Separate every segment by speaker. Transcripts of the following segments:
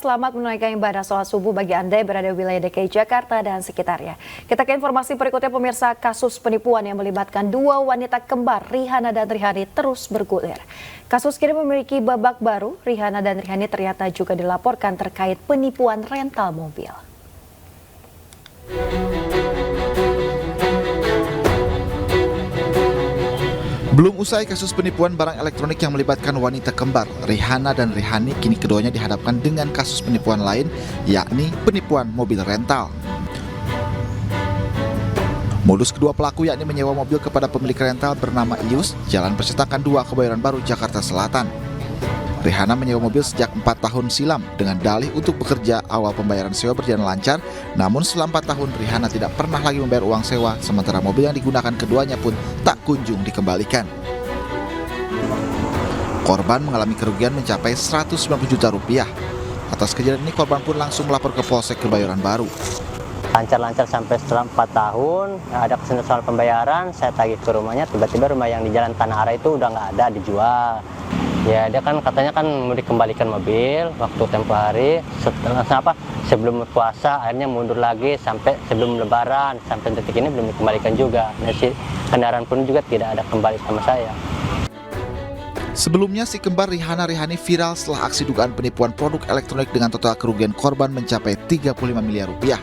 Speaker 1: selamat menunaikan ibadah sholat subuh bagi Anda yang berada di wilayah DKI Jakarta dan sekitarnya. Kita ke informasi berikutnya, pemirsa. Kasus penipuan yang melibatkan dua wanita kembar, Rihana dan Rihani, terus bergulir. Kasus kini memiliki babak baru. Rihana dan Rihani ternyata juga dilaporkan terkait penipuan rental mobil.
Speaker 2: Belum usai kasus penipuan barang elektronik yang melibatkan wanita kembar, Rihana dan Rihani, kini keduanya dihadapkan dengan kasus penipuan lain, yakni penipuan mobil rental. Modus kedua pelaku yakni menyewa mobil kepada pemilik rental bernama Ius, Jalan Percetakan 2, Kebayoran Baru, Jakarta Selatan. Rihana menyewa mobil sejak 4 tahun silam dengan dalih untuk bekerja. Awal pembayaran sewa berjalan lancar, namun selama 4 tahun Rihana tidak pernah lagi membayar uang sewa, sementara mobil yang digunakan keduanya pun tak kunjung dikembalikan. Korban mengalami kerugian mencapai 190 juta rupiah. Atas kejadian ini, korban pun langsung melapor ke Polsek Kebayoran Baru.
Speaker 3: Lancar-lancar sampai setelah 4 tahun, ada kesulitan soal pembayaran, saya tagih ke rumahnya, tiba-tiba rumah yang di Jalan Tanah Ara itu udah nggak ada, dijual. Ya dia kan katanya kan mau dikembalikan mobil waktu tempo hari, sebelum puasa, akhirnya mundur lagi sampai sebelum lebaran, sampai detik ini belum dikembalikan juga. Nah, si kendaraan pun juga tidak ada kembali sama saya.
Speaker 2: Sebelumnya, si kembar Rihana Rihani viral setelah aksi dugaan penipuan produk elektronik dengan total kerugian korban mencapai 35 miliar rupiah.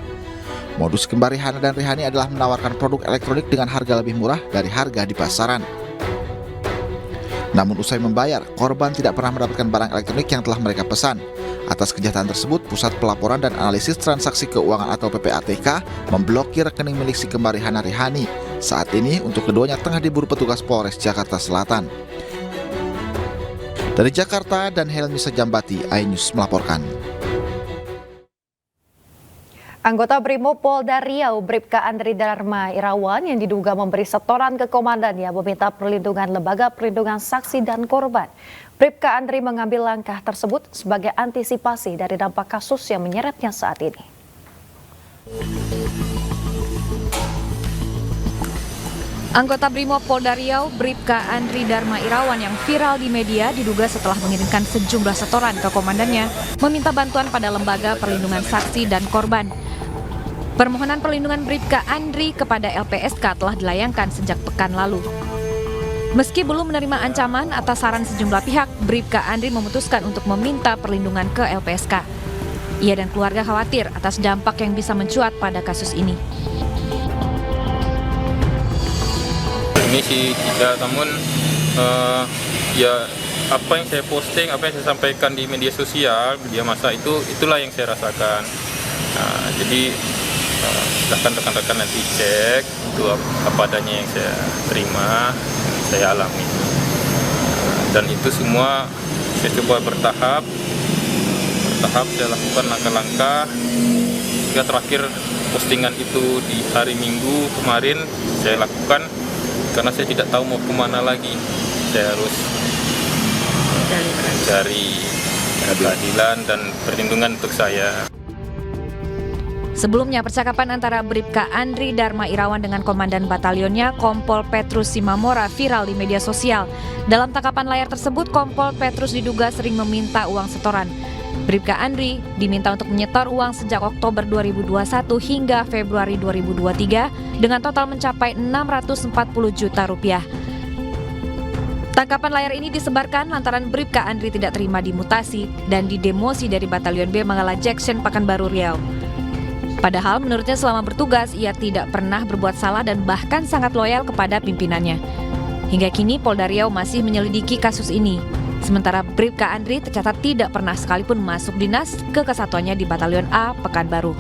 Speaker 2: Modus kembar Rihana dan Rihani adalah menawarkan produk elektronik dengan harga lebih murah dari harga di pasaran. Namun usai membayar, korban tidak pernah mendapatkan barang elektronik yang telah mereka pesan. Atas kejahatan tersebut, Pusat Pelaporan dan Analisis Transaksi Keuangan atau PPATK memblokir rekening milik si kembar Rihana Rihani. Saat ini, untuk keduanya tengah diburu petugas Polres Jakarta Selatan. Dari Jakarta dan Helmi Sejambati, iNews melaporkan.
Speaker 1: Anggota Brimob Polda Riau, Bribka Andri Dharma Irawan, yang diduga memberi setoran ke komandannya meminta perlindungan Lembaga Perlindungan Saksi dan Korban. Bribka Andri mengambil langkah tersebut sebagai antisipasi dari dampak kasus yang menyeretnya saat ini.
Speaker 4: Anggota Brimob Polda Riau, Bribka Andri Dharma Irawan, yang viral di media diduga setelah mengirimkan sejumlah setoran ke komandannya meminta bantuan pada Lembaga Perlindungan Saksi dan Korban. Permohonan perlindungan Bribka Andri kepada LPSK telah dilayangkan sejak pekan lalu. Meski belum menerima ancaman atas saran sejumlah pihak, Bribka Andri memutuskan untuk meminta perlindungan ke LPSK. Ia dan keluarga khawatir atas dampak yang bisa mencuat pada kasus ini.
Speaker 5: Ini sih tidak, namun ya apa yang saya posting, apa yang saya sampaikan di media sosial, media massa itulah yang saya rasakan. Jadi silahkan rekan-rekan nanti cek itu apa adanya yang saya terima, yang saya alami. Dan itu semua saya coba bertahap saya lakukan langkah-langkah hingga terakhir postingan itu di hari Minggu kemarin saya lakukan karena saya tidak tahu mau kemana lagi. Saya harus mencari keadilan dan perlindungan untuk saya.
Speaker 4: Sebelumnya, percakapan antara Bribka Andri Dharma Irawan dengan komandan batalionnya, Kompol Petrus Simamora, viral di media sosial. Dalam tangkapan layar tersebut, Kompol Petrus diduga sering meminta uang setoran. Bribka Andri diminta untuk menyetor uang sejak Oktober 2021 hingga Februari 2023 dengan total mencapai 640 juta rupiah. Tangkapan layar ini disebarkan lantaran Bribka Andri tidak terima dimutasi dan didemosi dari Batalion B Mangala Jackson, Pekanbaru Riau. Padahal menurutnya selama bertugas ia tidak pernah berbuat salah dan bahkan sangat loyal kepada pimpinannya. Hingga kini Polda Riau masih menyelidiki kasus ini. Sementara Bribka Andri tercatat tidak pernah sekalipun masuk dinas ke kesatuannya di Batalion A, Pekanbaru.